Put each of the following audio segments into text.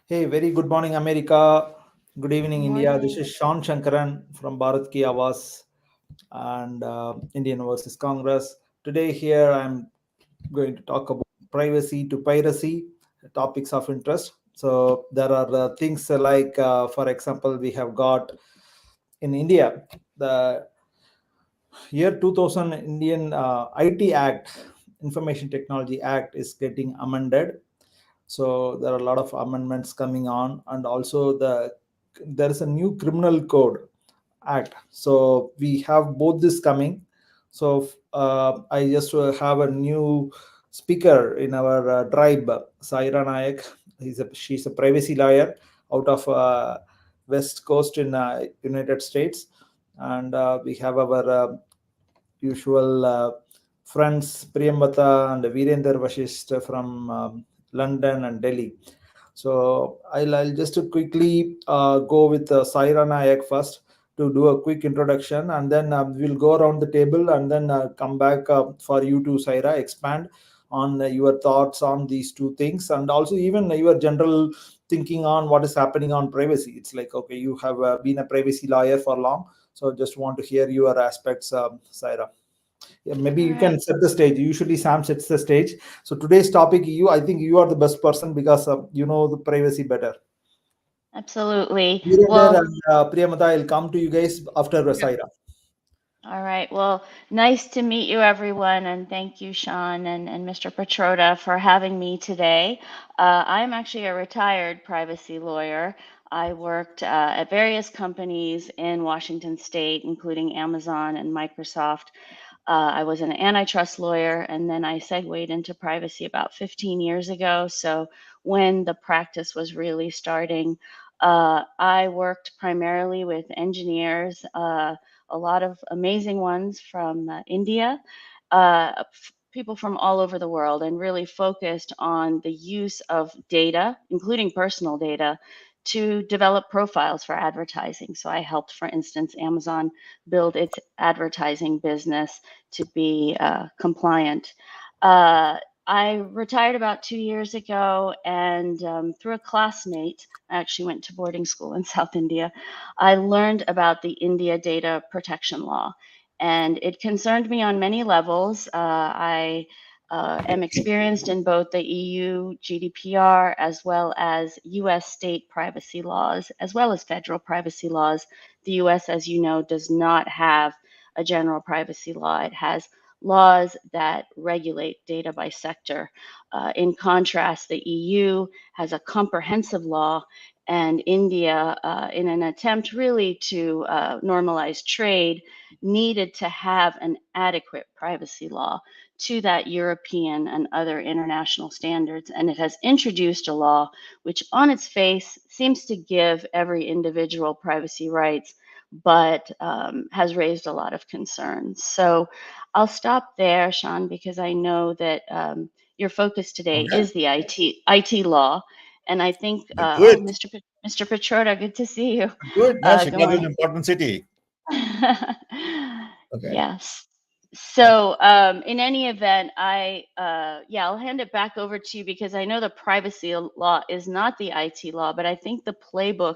Hey, very good morning, America. Good evening, India. This is Morning. Sean Shankaran from Bharat Ki Awas and Indian Overseas Congress. Today, here I'm going to talk about privacy to piracy, topics of interest. So, there are things like, for example, we have got in India the year 2000 Indian IT Act, Information Technology Act, is getting amended. So there are a lot of amendments coming on, and also there is a new criminal code act. So we have both this coming. So I just have a new speaker in our tribe, Saira Nayak. She's a privacy lawyer out of West Coast in United States, and we have our usual friends Priyambata and Virender Vashist from London and Delhi. So I'll just quickly go with Saira Nayak first to do a quick introduction, and then we'll go around the table and then come back for you to Saira expand on your thoughts on these two things, and also even your general thinking on what is happening on privacy. It's like, okay, you have been a privacy lawyer for long, so just want to hear your aspects, Saira. Yeah, maybe All you can right. set the stage. Usually Sam sets the stage. So today's topic, I think you are the best person because you know the privacy better. Absolutely. Virender Well, and Priyamata, I'll come to you guys after yep. Saira. All right. Well, nice to meet you, everyone, and thank you, Sean and Mr. Petroda, for having me today. I'm actually a retired privacy lawyer. I worked at various companies in Washington State, including Amazon and Microsoft. I was an antitrust lawyer, and then I segued into privacy about 15 years ago. So when the practice was really starting, I worked primarily with engineers, a lot of amazing ones from India, people from all over the world, and really focused on the use of data, including personal data, to develop profiles for advertising. So I helped, for instance, Amazon build its advertising business to be compliant. Uh, I retired about 2 years ago, and through a classmate, I actually went to boarding school in South India. I learned about the India data protection law, and it concerned me on many levels. I am experienced in both the EU GDPR as well as US state privacy laws, as well as federal privacy laws. The US, as you know, does not have a general privacy law. It has laws that regulate data by sector. In contrast, the EU has a comprehensive law, and India, in an attempt really to normalize trade, needed to have an adequate privacy law to that European and other international standards. And it has introduced a law which, on its face, seems to give every individual privacy rights, but has raised a lot of concerns. So I'll stop there, Sean, because I know that your focus today Okay, is the IT law. And I think, good, Mr. Petroda, good to see you. good. Yeah, Good Chicago is an morning. important city. Okay, Yes. thank you. So, in any event, yeah, I'll hand it back over to you because I know the privacy law is not the IT law, but I think the playbook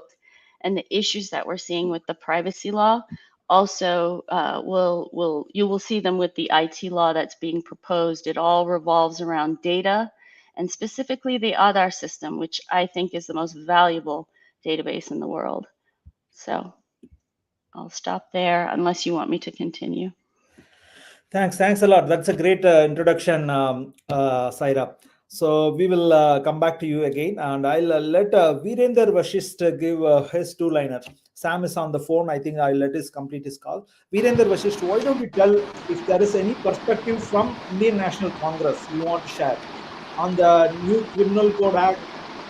and the issues that we're seeing with the privacy law also you will see them with the IT law that's being proposed. It all revolves around data and specifically the Aadhaar system, which I think is the most valuable database in the world. So I'll stop there unless you want me to continue. Thanks a lot. That's a great introduction, Saira. So we will come back to you again, and I'll let Virender Vashist give his two-liner. Sam is on the phone. I think I'll let his complete his call. Virender Vashist, why don't you tell if there is any perspective from Indian National Congress you want to share on the new Criminal Code Act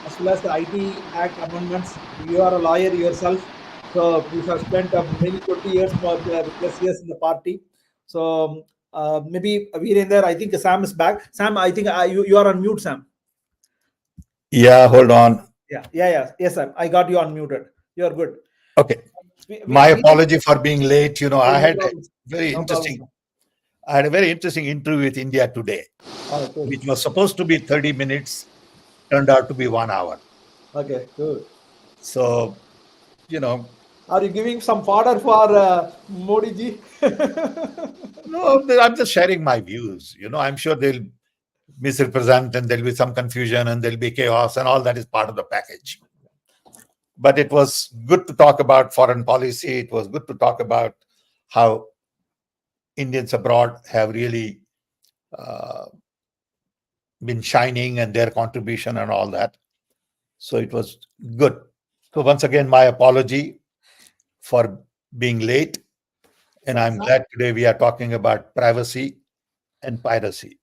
as well as the IT Act amendments? You are a lawyer yourself, so you have spent many 20 years plus years in the party. So maybe Virender, I think Sam is back. Sam, I think you are on mute, Sam. Yeah, hold on. Yes, Sam. I got you unmuted. You are good. Okay, my Virender, apology for being late. oh, I no had a problem. very No problem, interesting, Sam. I had a very interesting interview with India today, Oh, cool. which was supposed to be 30 minutes, turned out to be 1 hour. Okay, good. So, you know, Are you giving some fodder for Modi ji? no, I'm just sharing my views. I'm sure they'll misrepresent and there'll be some confusion and there'll be chaos and all that is part of the package. But it was good to talk about foreign policy. It was good to talk about how Indians abroad have really uh, been shining and their contribution and all that. So it was good. So once again, my apology for being late. And I'm Sam, glad today we are talking about privacy and piracy.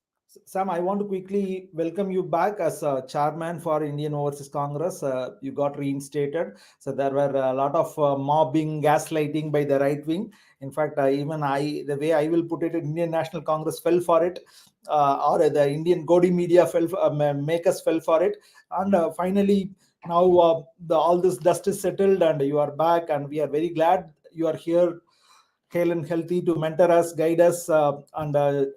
Sam, I want to quickly welcome you back as chairman for Indian Overseas Congress. You got reinstated. So there were a lot of mobbing, gaslighting by the right wing. In fact, even the way I will put it, Indian National Congress fell for it, or the Indian Godi media makers fell for it. And finally, now all this dust is settled and you are back, and we are very glad you are here, hale and healthy, to mentor us, guide us, and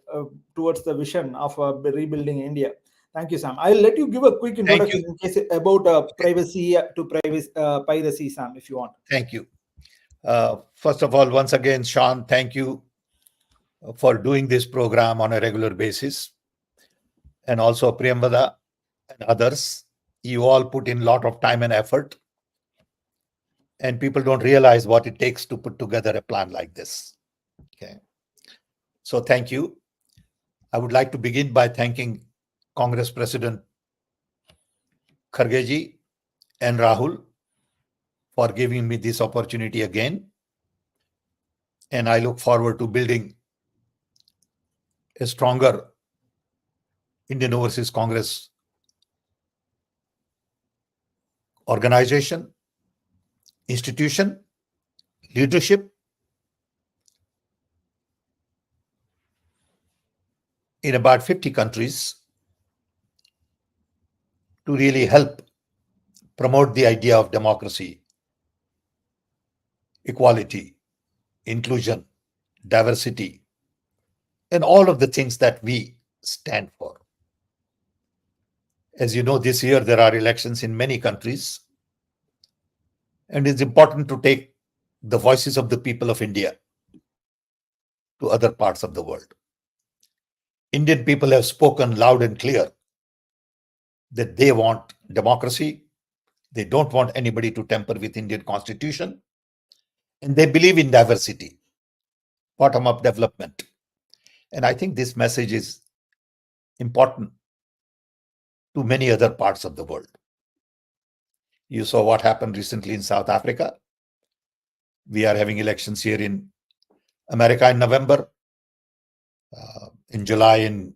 towards the vision of rebuilding India. Thank you, Sam. I'll let you give a quick Thank you. introduction in case about privacy to piracy, Sam, if you want. Thank you. First of all, once again, Sean, thank you for doing this program on a regular basis. And also Priyambada and others. You all put in a lot of time and effort, and people don't realize what it takes to put together a plan like this. Okay. So thank you. I would like to begin by thanking Congress President Khargeji and Rahul for giving me this opportunity again. And I look forward to building a stronger Indian Overseas Congress organization, institution, leadership in about 50 countries to really help promote the idea of democracy, equality, inclusion, diversity, and all of the things that we stand for. As you know, this year there are elections in many countries, and it's important to take the voices of the people of India to other parts of the world. Indian people have spoken loud and clear that they want democracy, they don't want anybody to tamper with Indian constitution, and they believe in diversity, bottom-up development. And I think this message is important to many other parts of the world. You saw what happened recently in South Africa. We are having elections here in America in November, in July in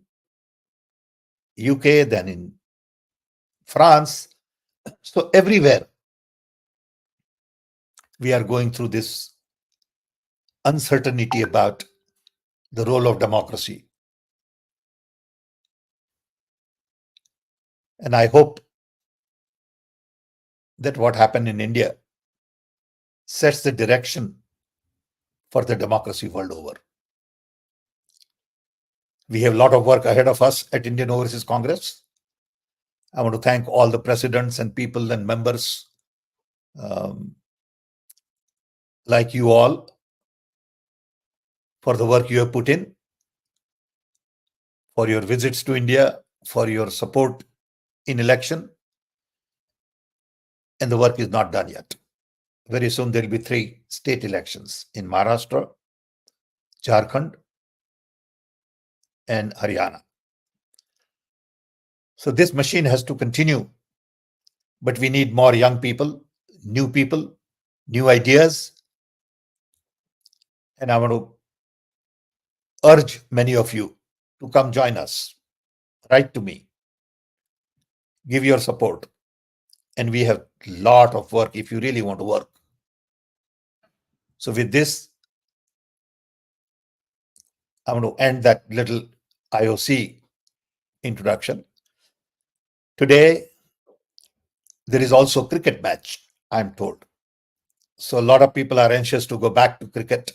UK, then in France. So everywhere we are going through this uncertainty about the role of democracy. And I hope that what happened in India sets the direction for the democracy world over. We have a lot of work ahead of us at Indian Overseas Congress. I want to thank all the presidents and people and members like you all for the work you have put in, for your visits to India, for your support in election. And the work is not done yet. Very soon there will be 3 state elections in Maharashtra, Jharkhand, and Haryana. So this machine has to continue, but we need more young people, new ideas. And I want to urge many of you to come join us. Write to me, give your support. And we have a lot of work if you really want to work. So with this, I want to end that little IOC introduction. Today, there is also a cricket match, I'm told. So a lot of people are anxious to go back to cricket.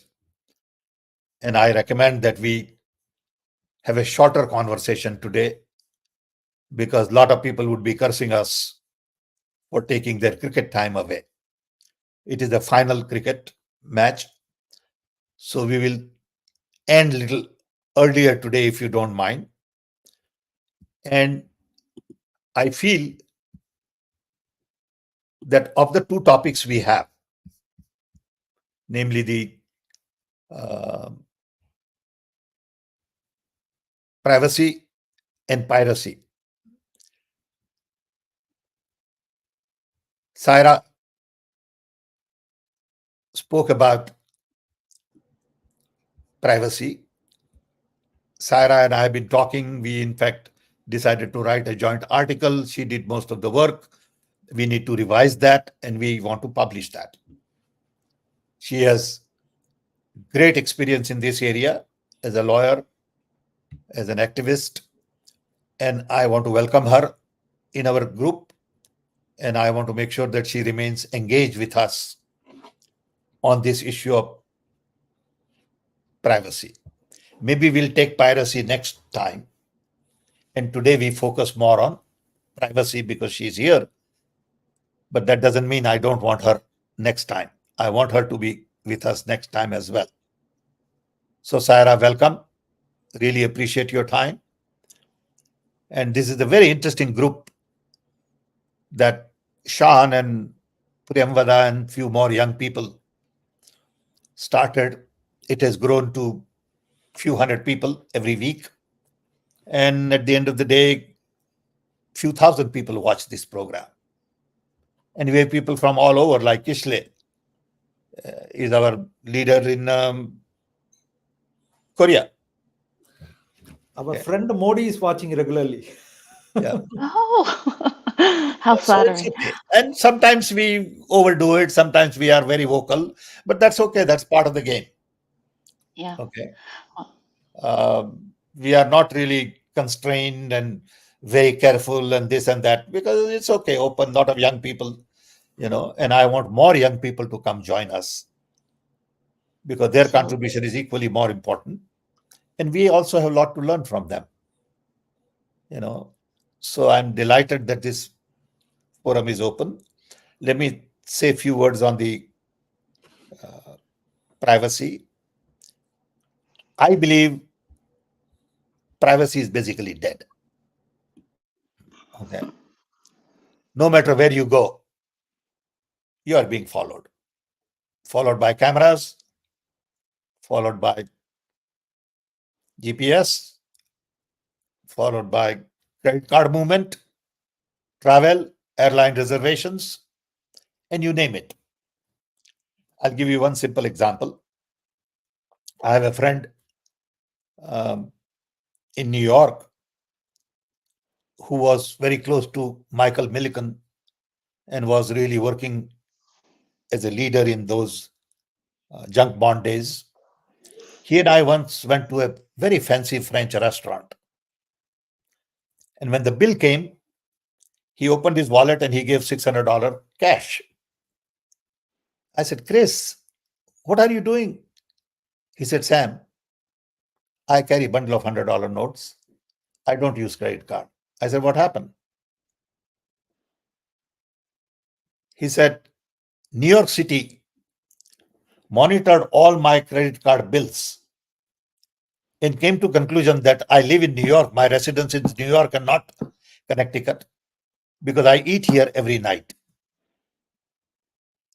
And I recommend that we have a shorter conversation today, because a lot of people would be cursing us for taking their cricket time away. It is the final cricket match, so we will end little earlier today if you don't mind. And I feel that of the two topics we have, namely the uh, privacy and piracy, Saira spoke about privacy. Saira and I have been talking. We, in fact, decided to write a joint article. She did most of the work. We need to revise that and we want to publish that. She has great experience in this area as a lawyer, as an activist, and I want to welcome her in our group. And I want to make sure that she remains engaged with us on this issue of privacy. Maybe we'll take piracy next time. And today we focus more on privacy because she's here. But that doesn't mean I don't want her next time. I want her to be with us next time as well. So, Saira, welcome. Really appreciate your time. And this is a very interesting group that Shan and Priyamvada and few more young people started. It has grown to few hundred people every week. And at the end of the day, few thousand people watch this program. And we have people from all over, like Kishle is our leader in Korea. Our friend Modi is watching regularly. Yeah. Oh, how So it's flattering. okay. And sometimes we overdo it. Sometimes we are very vocal, but that's okay. That's part of the game. Yeah. Okay. Well, We are not really constrained and very careful and this and that because it's okay. Open lot of young people, and I want more young people to come join us because their so contribution is equally more important. And we also have a lot to learn from them, you know. So I'm delighted that this forum is open. Let me say a few words on the privacy. I believe privacy is basically dead. Okay. No matter where you go, you are being followed by cameras, followed by GPS, followed by credit card movement, travel, airline reservations, and you name it. I'll give you one simple example. I have a friend um, in New York who was very close to Michael Milliken and was really working as a leader in those junk bond days. He and I once went to a very fancy French restaurant. And when the bill came, he opened his wallet and he gave $600 cash. I said, Chris, what are you doing? He said, Sam, I carry a bundle of $100 notes. I don't use credit card. I said, what happened? He said, New York City monitored all my credit card bills and came to conclusion that I live in New York. My residence is New York and not Connecticut because I eat here every night.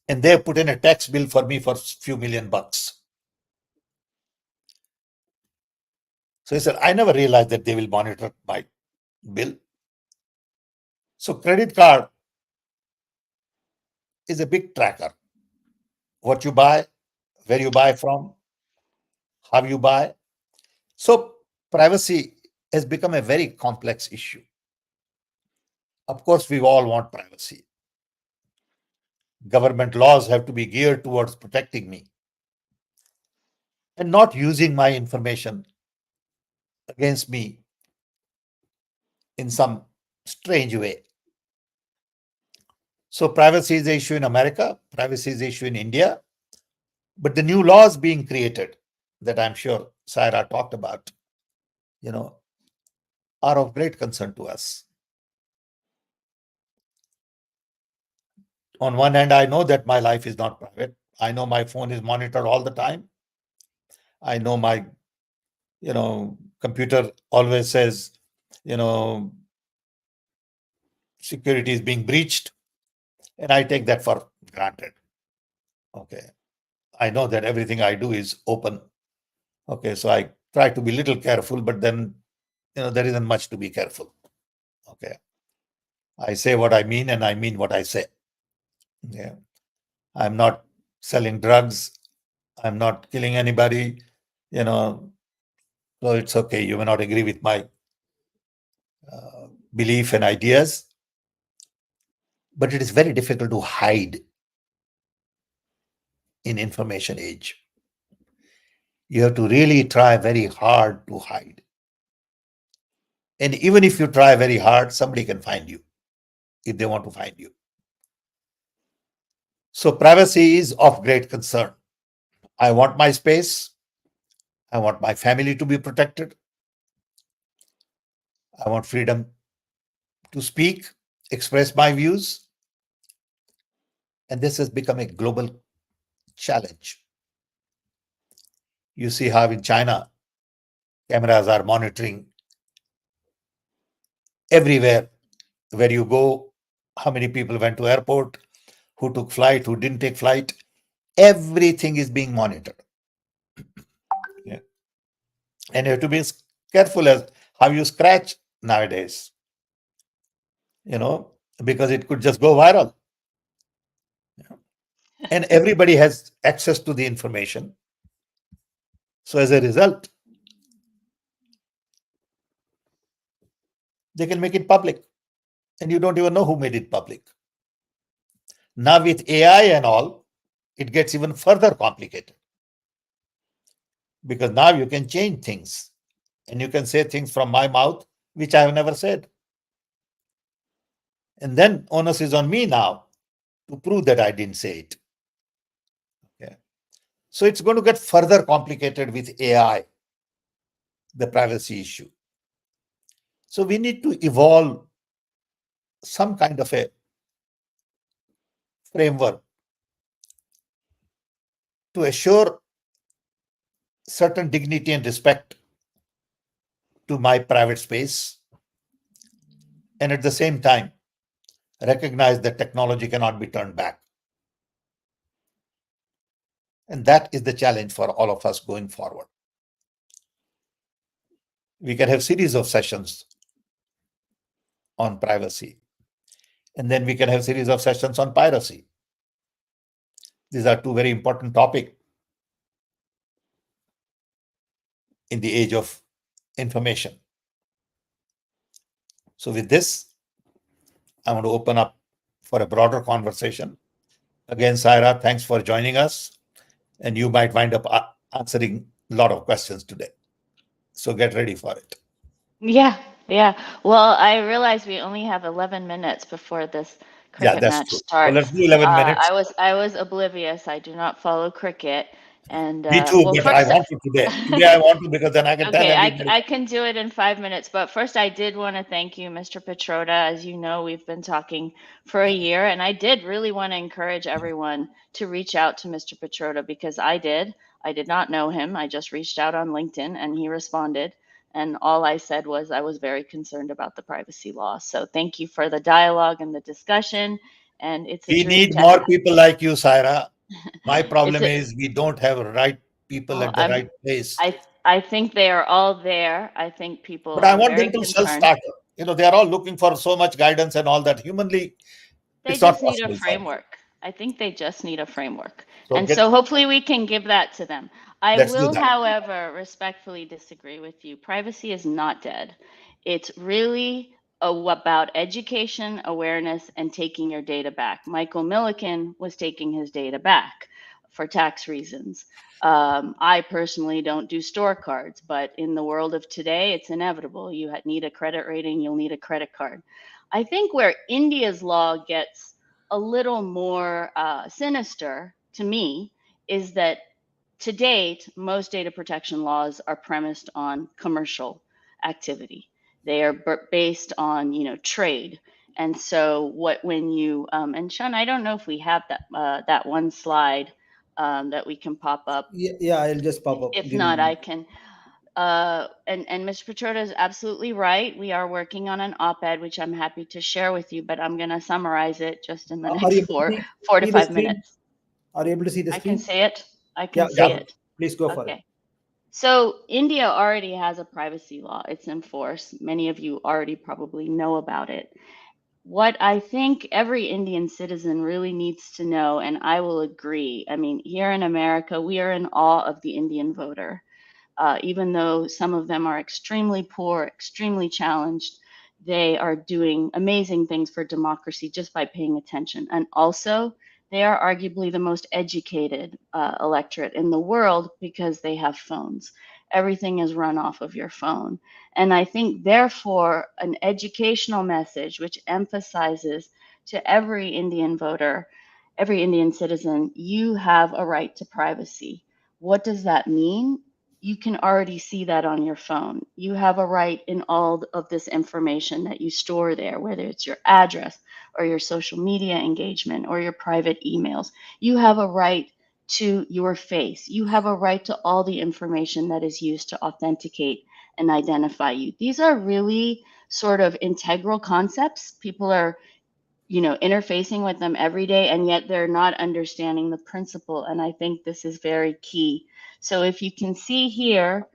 And they put in a tax bill for me for a few million bucks. So he said, I never realized that they will monitor my bill. So credit card is a big tracker. What you buy, where you buy from, how you buy. So privacy has become a very complex issue. Of course, we all want privacy. Government laws have to be geared towards protecting me and not using my information against me in some strange way. So privacy is the issue in America, privacy is the issue in India, but the new laws being created that I'm sure Saira talked about, you know, are of great concern to us. On one hand, I know that my life is not private. I know my phone is monitored all the time. I know my, computer always says, you know, security is being breached, and I take that for granted. Okay. I know that everything I do is open. Okay. So I try to be little careful, but then, there isn't much to be careful. Okay. I say what I mean and I mean what I say. Yeah. I'm not selling drugs. I'm not killing anybody. You know, so it's okay. You may not agree with my belief and ideas, but it is very difficult to hide in information age. You have to really try very hard to hide. And even if you try very hard, somebody can find you if they want to find you. So privacy is of great concern. I want my space. I want my family to be protected. I want freedom to speak, express my views. And this has become a global challenge. You see how in China, cameras are monitoring everywhere where you go, how many people went to airport, who took flight, who didn't take flight. Everything is being monitored. Yeah. And you have to be careful as how you scratch nowadays, you know, because it could just go viral. And everybody has access to the information. So as a result, they can make it public. And you don't even know who made it public. Now with AI and all, it gets even further complicated. Because now you can change things and you can say things from my mouth which I have never said. And then onus is on me now to prove that I didn't say it. Okay. So it's going to get further complicated with AI, the privacy issue. So we need to evolve some kind of a framework to assure certain dignity and respect to my private space, and at the same time recognize that technology cannot be turned back. And that is the challenge for all of us going forward. We can have series of sessions on privacy, and then we can have series of sessions on piracy. These are two very important topics in the age of information. So with this, I want to open up for a broader conversation. Again, Saira, thanks for joining us, and you might wind up answering a lot of questions today. So get ready for it. Yeah, yeah. Well, I realize we only have 11 minutes before this Yeah, cricket that's match true. So let's starts. do 11 minutes. I was oblivious. I do not follow cricket. And Me too, well, but I first, want to today. Today I want to because then I can tell okay, everybody. I can do it in 5 minutes, but first I did want to thank you, Mr. Petroda. As you know, we've been talking for a year, and I did really want to encourage everyone to reach out to Mr. Petroda because I did. I did not know him. I just reached out on LinkedIn and he responded. And all I said was I was very concerned about the privacy law. So thank you for the dialogue and the discussion. And it's a We dream need to more people like you, Saira. My it's problem a is we don't have right people well, at the right place. I think they are all there. I think people But I are want them very to concerned. self-start. They are all looking for so much guidance and all that. Humanly, They it's not just need a possible for me. framework. I think they just need a framework. So And so hopefully we can give that to them. I let's do will, that. however, respectfully disagree with you. Privacy is not dead. It's really about education, awareness, and taking your data back. Michael Milliken was taking his data back for tax reasons. I personally don't do store cards, but in the world of today, it's inevitable. You need a credit rating, you'll need a credit card. I think where India's law gets a little more sinister to me is that to date, most data protection laws are premised on commercial activity. They are based on, trade. And so when you and Sean, I don't know if we have that one slide that we can pop up. Yeah, I'll just pop up. If Give me a not, I minute. can. And Mr. Petroda is absolutely right. We are working on an op-ed, which I'm happy to share with you, but I'm going to summarize it just in the Are next you able to four to see the five screen? minutes. Are you able to see the I can screen? see it. I Yeah, can go see Yeah. ahead. it. Please go for it. Okay. So India already has a privacy law. It's in force. Many of you already probably know about it. What I think every Indian citizen really needs to know, and I will agree, I mean, here in America, we are in awe of the Indian voter. Even though some of them are extremely poor, extremely challenged, they are doing amazing things for democracy just by paying attention. And also, they are arguably the most educated electorate in the world because they have phones. Everything is run off of your phone. And I think, therefore, an educational message which emphasizes to every Indian voter, every Indian citizen, you have a right to privacy. What does that mean? You can already see that on your phone. You have a right in all of this information that you store there, whether it's your address or your social media engagement or your private emails. You have a right to your face. You have a right to all the information that is used to authenticate and identify you. These are really sort of integral concepts. People are interfacing with them every day, and yet they're not understanding the principle. And I think this is very key. So if you can see here,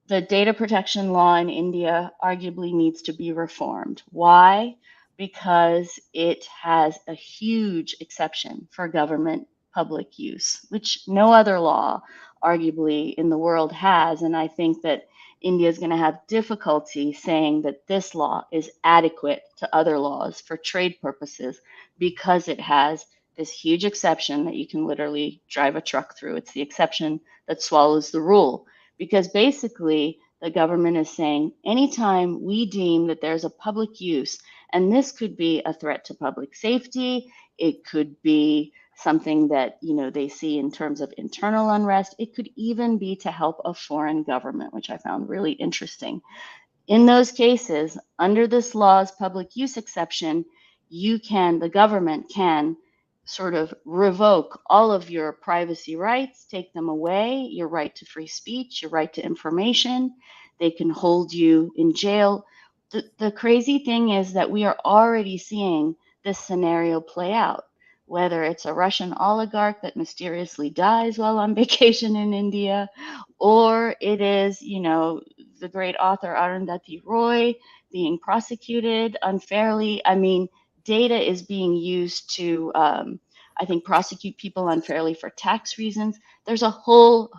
the data protection law in India arguably needs to be reformed. Why? Because it has a huge exception for government public use, which no other law arguably in the world has. And I think that India is going to have difficulty saying that this law is adequate to other laws for trade purposes because it has this huge exception that you can literally drive a truck through. It's the exception that swallows the rule, because basically the government is saying anytime we deem that there's a public use, and this could be a threat to public safety, it could be something that they see in terms of internal unrest, it could even be to help a foreign government, which I found really interesting. In those cases, under this law's public use exception, the government can sort of revoke all of your privacy rights, take them away, your right to free speech, your right to information. They can hold you in jail. The crazy thing is that we are already seeing this scenario play out, whether it's a Russian oligarch that mysteriously dies while on vacation in India, or it is, the great author Arundhati Roy being prosecuted unfairly. I mean, data is being used to, I think, prosecute people unfairly for tax reasons. There's a whole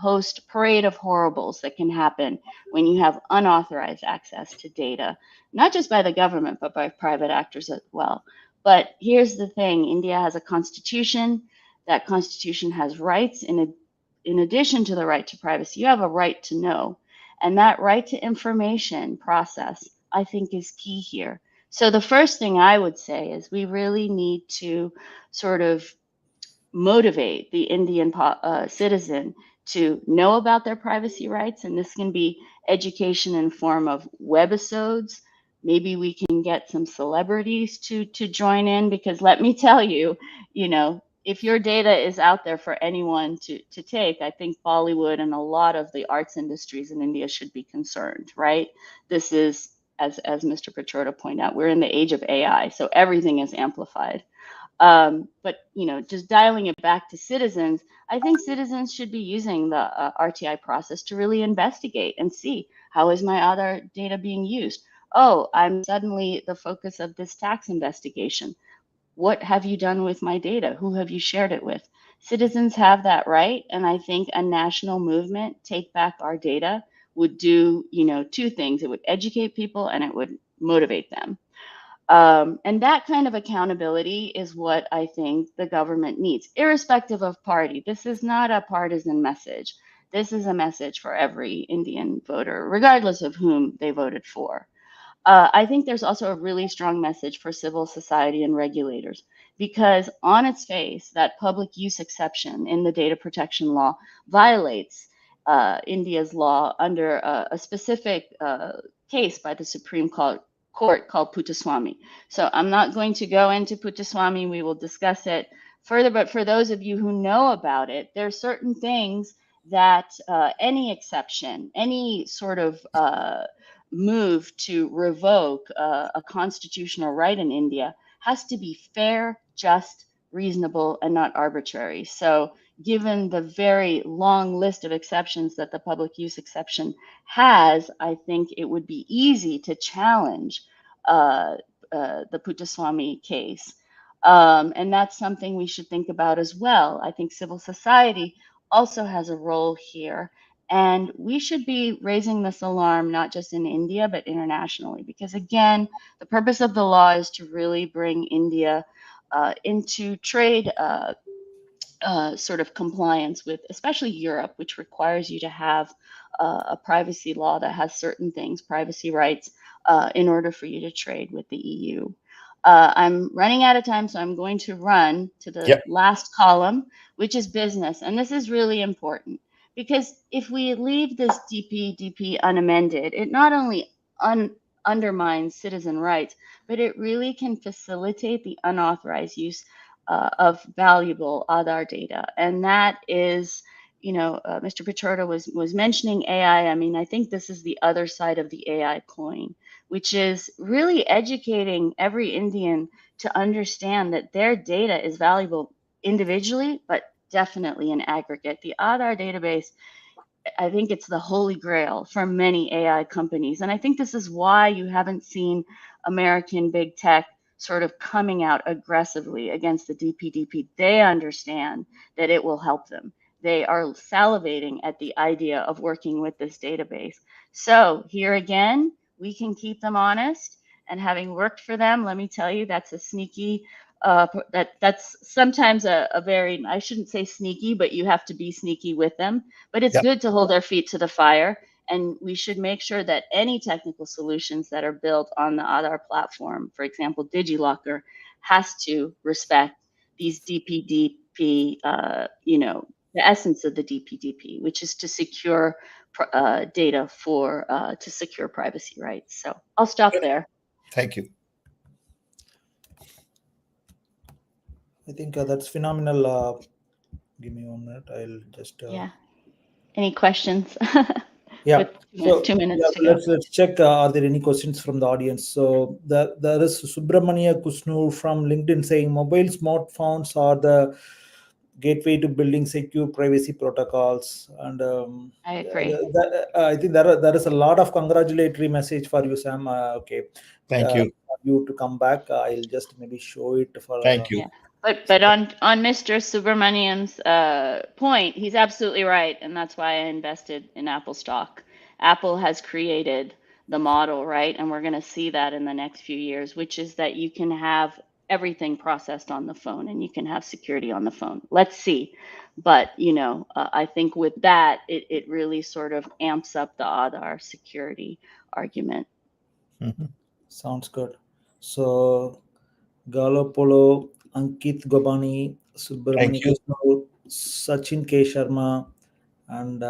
parade of horribles that can happen when you have unauthorized access to data, not just by the government, but by private actors as well. But here's the thing: India has a constitution. That constitution has rights. In addition to the right to privacy, you have a right to know. And that right to information process, I think, is key here. So the first thing I would say is we really need to sort of motivate the Indian citizen to know about their privacy rights. And this can be education in form of webisodes. Maybe we can get some celebrities to join in, because let me tell you, if your data is out there for anyone to take, I think Bollywood and a lot of the arts industries in India should be concerned, right? This is, as Mr. Petroda pointed out, we're in the age of AI, so everything is amplified. But just dialing it back to citizens, I think citizens should be using the RTI process to really investigate and see, how is my other data being used? Oh, I'm suddenly the focus of this tax investigation. What have you done with my data? Who have you shared it with? Citizens have that right, and I think a national movement, Take Back Our Data, would do two things. It would educate people and it would motivate them. And that kind of accountability is what I think the government needs, irrespective of party. This is not a partisan message. This is a message for every Indian voter, regardless of whom they voted for. I think there's also a really strong message for civil society and regulators, because on its face, that public use exception in the data protection law violates India's law under a specific case by the Supreme court called Puttaswamy. So I'm not going to go into Puttaswamy. We will discuss it further. But for those of you who know about it, there are certain things that any exception, any sort of move to revoke a constitutional right in India has to be fair, just, reasonable, and not arbitrary. So given the very long list of exceptions that the public use exception has, I think it would be easy to challenge the Puttaswamy case. And that's something we should think about as well. I think civil society also has a role here. And we should be raising this alarm, not just in India, but internationally, because again, the purpose of the law is to really bring India into trade sort of compliance with, especially Europe, which requires you to have a privacy law that has certain things, privacy rights, in order for you to trade with the EU. I'm running out of time, so I'm going to run to the last column, which is business. And this is really important because if we leave this DPDP unamended, it not only undermines citizen rights, but it really can facilitate the unauthorized use of valuable Aadhaar data. And that is, Mr. Petroda was mentioning AI. I mean, I think this is the other side of the AI coin, which is really educating every Indian to understand that their data is valuable individually, but definitely in aggregate. The Aadhaar database, I think it's the holy grail for many AI companies. And I think this is why you haven't seen American big tech sort of coming out aggressively against the DPDP. They understand that it will help them. They are salivating at the idea of working with this database. So here again, we can keep them honest. And having worked for them, let me tell you, that's a sneaky, that's sometimes a very, I shouldn't say sneaky, but you have to be sneaky with them. But it's good to hold their feet to the fire. And we should make sure that any technical solutions that are built on the Aadhaar platform, for example, DigiLocker, has to respect these DPDP, the essence of the DPDP, which is to secure data to secure privacy rights. So I'll stop there. Thank you. I think that's phenomenal. Give me 1 minute. I'll just. Yeah. Any questions? Yeah. With 2 minutes to go. Let's check. Are there any questions from the audience? So there is Subramania Kusnur from LinkedIn saying mobile smartphones are the gateway to building secure privacy protocols. And I agree. I think there is a lot of congratulatory message for you, Sam. Okay. Thank you. For you to come back. I'll just maybe show it for. Thank you. Yeah. But on Mr. Subramanian's point, he's absolutely right, and that's why I invested in Apple stock. Apple has created the model, right? And we're going to see that in the next few years, which is that you can have everything processed on the phone and you can have security on the phone. Let's see. But, I think with that, it really sort of amps up the Aadhaar security argument. Mm-hmm. Sounds good. So, Galopolo, Ankit Gobani, Subramani Kusnur, Sachin K. Sharma, and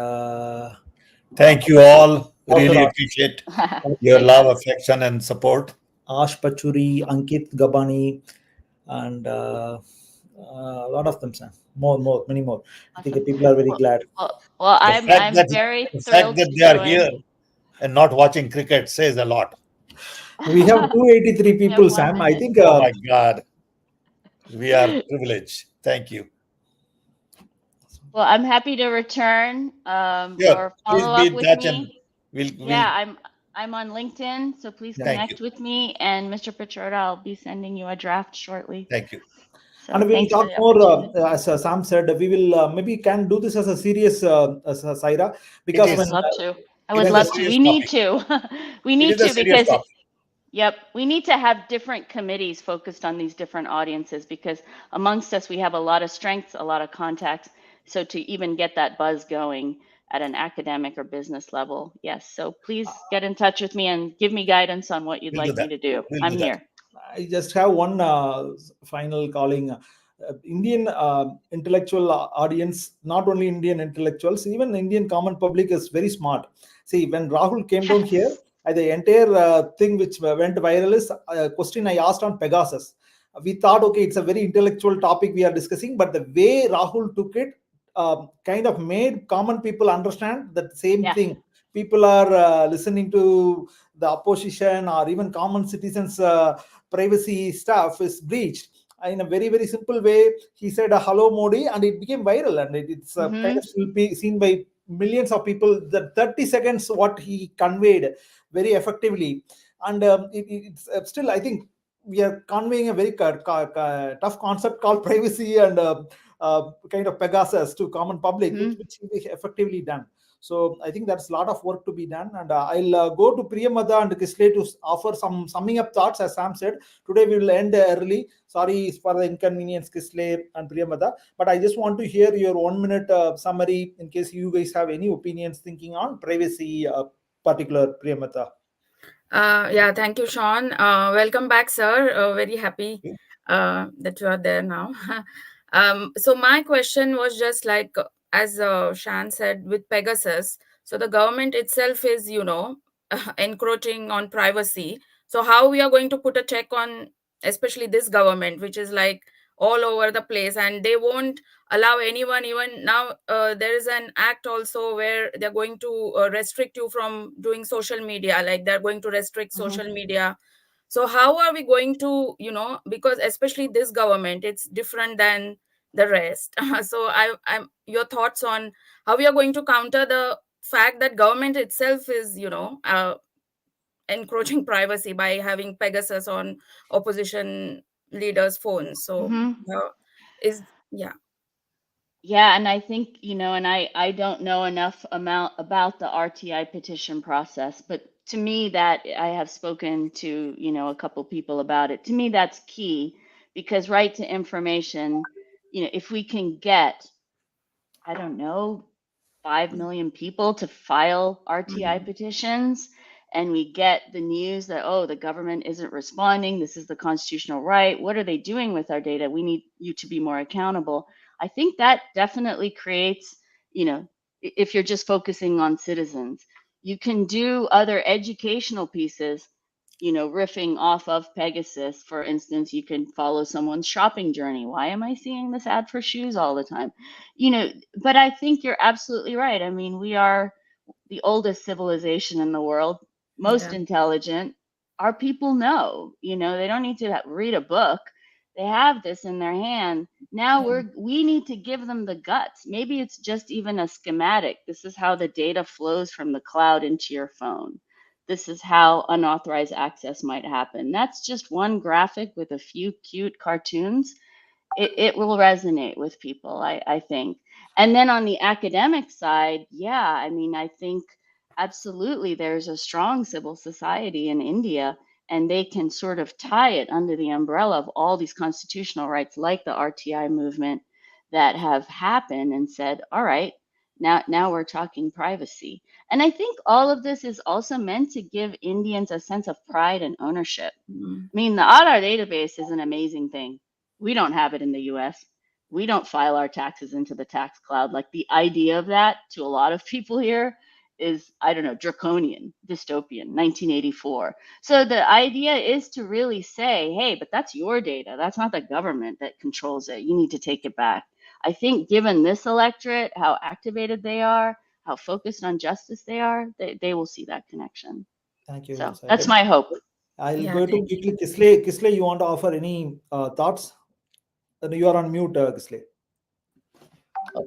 thank you all. Really appreciate your love, affection, and support. Ash Pachuri, Ankit Gabani, and a lot of them, Sam. Many more. I think people are very glad. Well, I'm very thrilled. The fact that they are here and not watching cricket says a lot. We have 283 people, Sam. I think. Oh my God. We are privileged. Thank you. Well, I'm happy to return or follow up with me. I'm on LinkedIn, so please connect with me. And Mr. Petroda, I'll be sending you a draft shortly. Thank you. So and we'll talk more, as Sam said, we will maybe can do this as a serious, Saira, because I would love to. We need to. We need to because. Yep. We need to have different committees focused on these different audiences because amongst us, we have a lot of strengths, a lot of contacts. So to even get that buzz going at an academic or business level. Yes. So please get in touch with me and give me guidance on what you'd like me to do. I'm here. I just have one final calling. Indian intellectual audience, not only Indian intellectuals, even Indian common public is very smart. See, when Rahul came down here, The entire thing which went viral is a question I asked on Pegasus. We thought, okay, it's a very intellectual topic we are discussing, but the way Rahul took it kind of made common people understand that same Yeah. thing. People are listening to the opposition or even common citizens' privacy stuff is breached in a very very simple way. He said hello Modi, and it became viral, and it's kind Mm-hmm. of still be seen by millions of people. The 30 seconds what he conveyed very effectively, and it's still, I think we are conveying a very tough concept called privacy and kind of Pegasus to common public, Mm-hmm. which is effectively done. So I think that's a lot of work to be done, and I'll go to Priyamada and Kisle to offer some summing up thoughts. As Sam said, today we will end early. Sorry for the inconvenience, Kisle and Priyamada, but I just want to hear your 1 minute summary in case you guys have any opinions thinking on privacy, particular Priyamada. Yeah, thank you, Sean. Welcome back, sir. Very happy that you are there now. So my question was just like, as Shan said, with Pegasus. So the government itself is, encroaching on privacy. So how we are going to put a check on, especially this government, which is like all over the place, and they won't allow anyone. Even now, there is an act also where they're going to restrict you from doing social media, like they're going to restrict Mm-hmm. social media. So how are we going to, because especially this government, it's different than the rest. So I'm your thoughts on how we are going to counter the fact that government itself is, encroaching privacy by having Pegasus on opposition leaders phones. So Mm-hmm. is yeah. Yeah, and I think, and I don't know enough amount about the RTI petition process, but to me that I have spoken to, a couple people about it. To me, that's key because right to information, if we can get, I don't know, 5 million people to file RTI Mhm. petitions, and we get the news that, oh, the government isn't responding, this is the constitutional right, what are they doing with our data? We need you to be more accountable. I think that definitely creates, if you're just focusing on citizens, you can do other educational pieces, riffing off of Pegasus. For instance, you can follow someone's shopping journey. Why am I seeing this ad for shoes all the time? you know but I think you're absolutely right. I mean, we are the oldest civilization in the world, most Yeah. intelligent. Our people know, they don't need to read a book. They have this in their hand. Now Yeah. we need to give them the guts. Maybe it's just even a schematic. This is how the data flows from the cloud into your phone. This is how unauthorized access might happen. That's just one graphic with a few cute cartoons. It will resonate with people, I think. And then on the academic side, yeah, I mean, I think absolutely there's a strong civil society in India, and they can sort of tie it under the umbrella of all these constitutional rights, like the RTI movement, that have happened and said, all right, now we're talking privacy. And I think all of this is also meant to give Indians a sense of pride and ownership. Mhm. I mean, the Aadhaar database is an amazing thing. We don't have it in the US. We don't file our taxes into the tax cloud. Like the idea of that to a lot of people here is, I don't know, draconian, dystopian, 1984. So the idea is to really say, hey, but that's your data. That's not the government that controls it. You need to take it back. I think given this electorate, how activated they are, how focused on justice they are, they will see that connection. Thank you, So guys. that's my hope. I'll Yeah. go to Thank quickly you. Kisle. Kisle, you want to offer any thoughts? You are on mute, Kisle.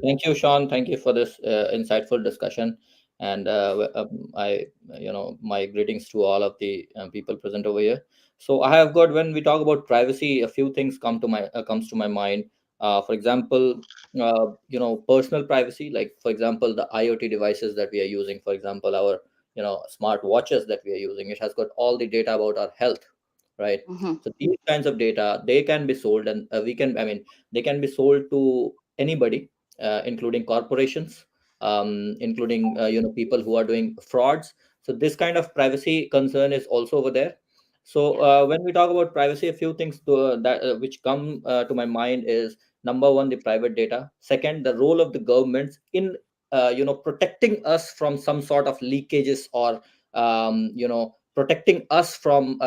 Thank you, Sean. Thank you for this insightful discussion. And I, my greetings to all of the people present over here. So I have got, when we talk about privacy, a few things comes to my mind. For example, personal privacy, like for example, the IoT devices that we are using. For example, our smart watches that we are using. It has got all the data about our health, right? Hmm. So these kinds of data, they can be sold, and we can. I mean, they can be sold to anybody, including corporations, including people who are doing frauds. So this kind of privacy concern is also over there. So Yeah. when we talk about privacy, a few things that which come to my mind is, number one, the private data. Second, the role of the governments in protecting us from some sort of leakages or protecting us from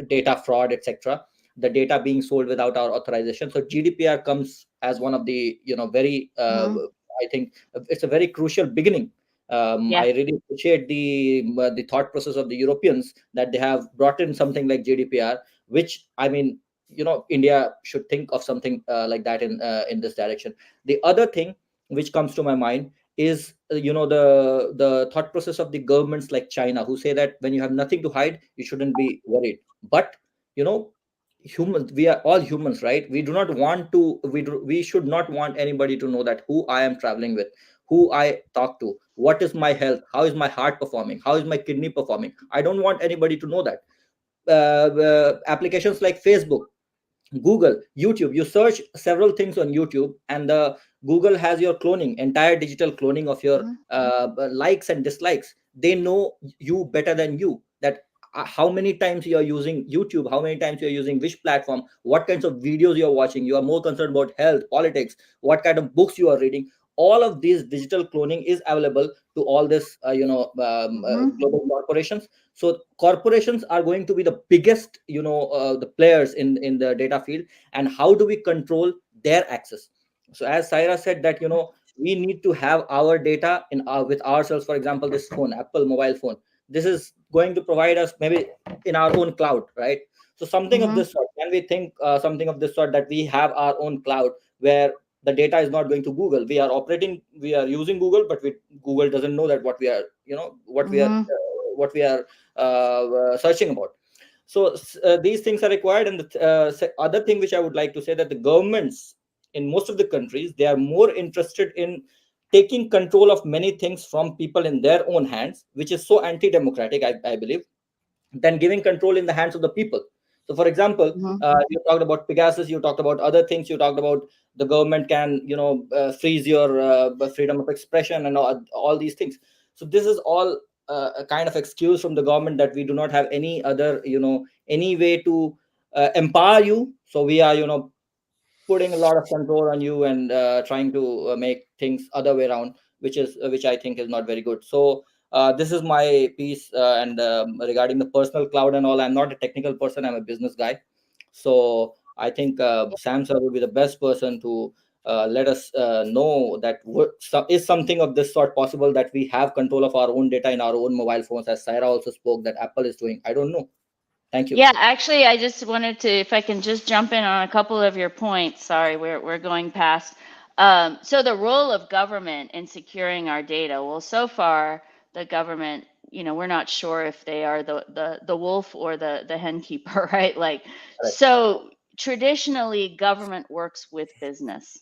data fraud, etc., the data being sold without our authorization. So GDPR comes as one of the very Mhm. I think it's a very crucial beginning. Yeah. I really appreciate the thought process of the Europeans, that they have brought in something like GDPR, which, I mean, India should think of something like that in this direction. The other thing which comes to my mind is the thought process of the governments like China, who say that when you have nothing to hide, you shouldn't be worried. But you know humans, we are all humans, right? We do not want to we should not want anybody to know that who I am traveling with, who I talk to, what is my health, how is my heart performing, how is my kidney performing. I don't want anybody to know that. Applications like Facebook, Google, YouTube, you search several things on YouTube, and the Google has your cloning, entire digital cloning of your Mhm. likes and dislikes. They know you better than you, that how many times you are using YouTube, how many times you are using which platform, what kinds of videos you are watching. You are more concerned about health, politics, what kind of books you are reading. All of these digital cloning is available to all this Mhm. global corporations. So corporations are going to be the biggest the players in the data field. And how do we control their access? So as Saira said, that we need to have our data with ourselves. For example, this phone, Apple mobile phone, this is going to provide us maybe in our own cloud, right? So something of Mhm. this sort, can we think something of this sort, that we have our own cloud, where the data is not going to Google. We are using Google, but Google doesn't know that what we are Mhm. what we are searching about. So these things are required. And the other thing which I would like to say, that the governments in most of the countries, they are more interested in taking control of many things from people in their own hands, which is so anti-democratic, I believe, than giving control in the hands of the people. So, for example, Mhm. you talked about Pegasus, you talked about other things, you talked about the government can, freeze your freedom of expression and all these things. So, this is all a kind of excuse from the government, that we do not have any other, any way to empower you. So, we are, putting a lot of control on you, and trying to make things other way around, which I think is not very good. So this is my piece. And regarding the personal cloud and all, I'm not a technical person, I'm a business guy. So I think Sam sir would be the best person to let us know that is something of this sort possible, that we have control of our own data in our own mobile phones, as Saira also spoke that Apple is doing. I don't know. Thank you. Yeah, actually, I just wanted to, if I can just jump in on a couple of your points. Sorry, we're going past. So the role of government in securing our data. Well, so far the government, we're not sure if they are the wolf or the hen keeper, right? Like, Correct. so traditionally, government works with business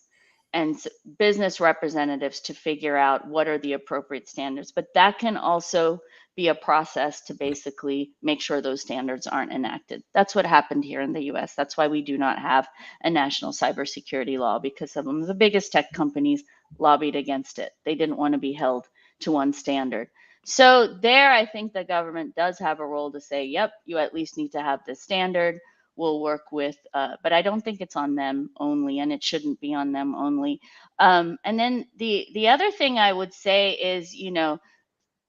and business representatives to figure out what are the appropriate standards. But that can also be a process to basically make sure those standards aren't enacted. That's what happened here in the US. That's why we do not have a national cybersecurity law, because some of the biggest tech companies lobbied against it. They didn't want to be held to one standard. So there, I think the government does have a role to say, yep, you at least need to have this standard. We'll work with, but I don't think it's on them only, and it shouldn't be on them only. And then the other thing I would say is,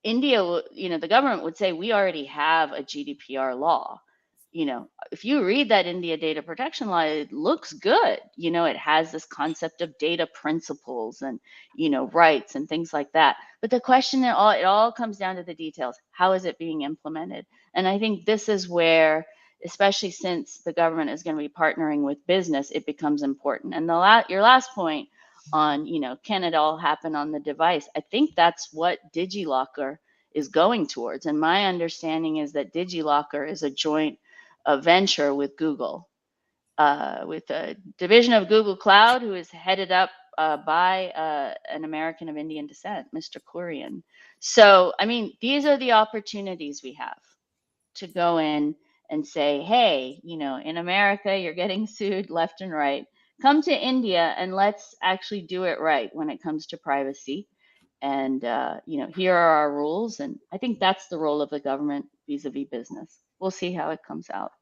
India, the government would say we already have a GDPR law. If you read that India data protection law, it looks good. It has this concept of data principles and, rights and things like that. But the question, it all comes down to the details. How is it being implemented? And I think this is where, especially since the government is going to be partnering with business, it becomes important. And your last point on, can it all happen on the device? I think that's what DigiLocker is going towards. And my understanding is that DigiLocker is a joint venture with Google, with a division of Google Cloud, who is headed up by an American of Indian descent, Mr. Kurian. So, I mean, these are the opportunities we have to go in and say, hey, in America, you're getting sued left and right. Come to India and let's actually do it right when it comes to privacy. And, here are our rules. And I think that's the role of the government vis-a-vis business. We'll see how it comes out.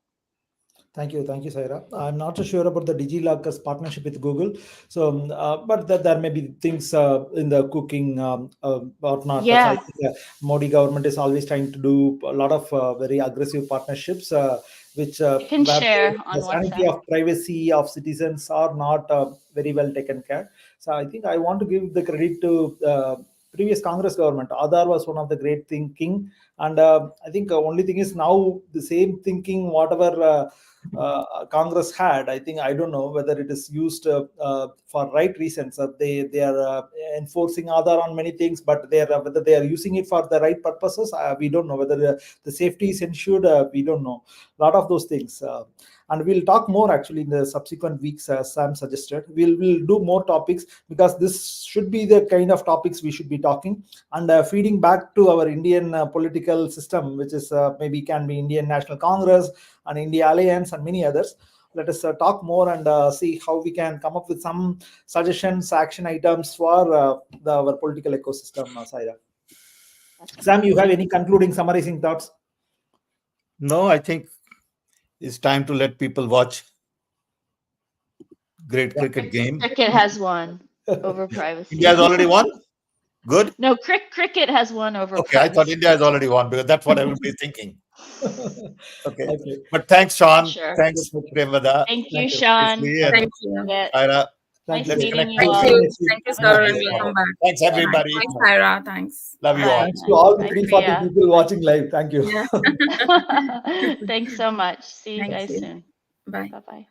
Thank you, Saira. I'm not so sure about the DigiLockers partnership with Google. So, but there may be things in the cooking or not. So I Yeah, think Modi government is always trying to do a lot of very aggressive partnerships, which you can where share the on sanity WhatsApp. of privacy of citizens are not very well taken care. So I think I want to give the credit to previous Congress government. Aadhaar was one of the great thinking, and I think only thing is now the same thinking whatever. Congress had. I think I don't know whether it is used for right reasons. They are enforcing Aadhaar on many things, but they are whether they are using it for the right purposes. We don't know whether the safety is ensured. We don't know a lot of those things. And we'll talk more actually in the subsequent weeks, as Sam suggested. We'll do more topics because this should be the kind of topics we should be talking and feeding back to our Indian political system, which is maybe can be Indian National Congress and India Alliance and many others. Let us talk more and see how we can come up with some suggestions, action items for our political ecosystem, Saira. That's Sam, you great. have any concluding, summarizing thoughts? No, I think it's time to let people watch great Yeah. cricket game. Cricket has won over privacy. India has already won. Good. No, cricket has won over Okay, I thought privacy. India has already won because that's what everybody's thinking. Okay. Okay. But thanks, Sean. Sure. Thanks, Premvada, Thank you, Thank you. Sean, Previously, for and Thank you. it. Ira. Thank Nice you. Let's meeting connect you Thank next all. week. you. See you. Thank you, Have a sir, nice and Hopefully day. tomorrow. welcome back. Thanks, Yeah. everybody. Thanks, Tyra. Thanks. Love you all. Thanks to Bye. all the Bye, 340 Priya. people watching live. Thank you. Yeah. Thanks so much. See you Thank guys you. soon. Bye. Bye bye.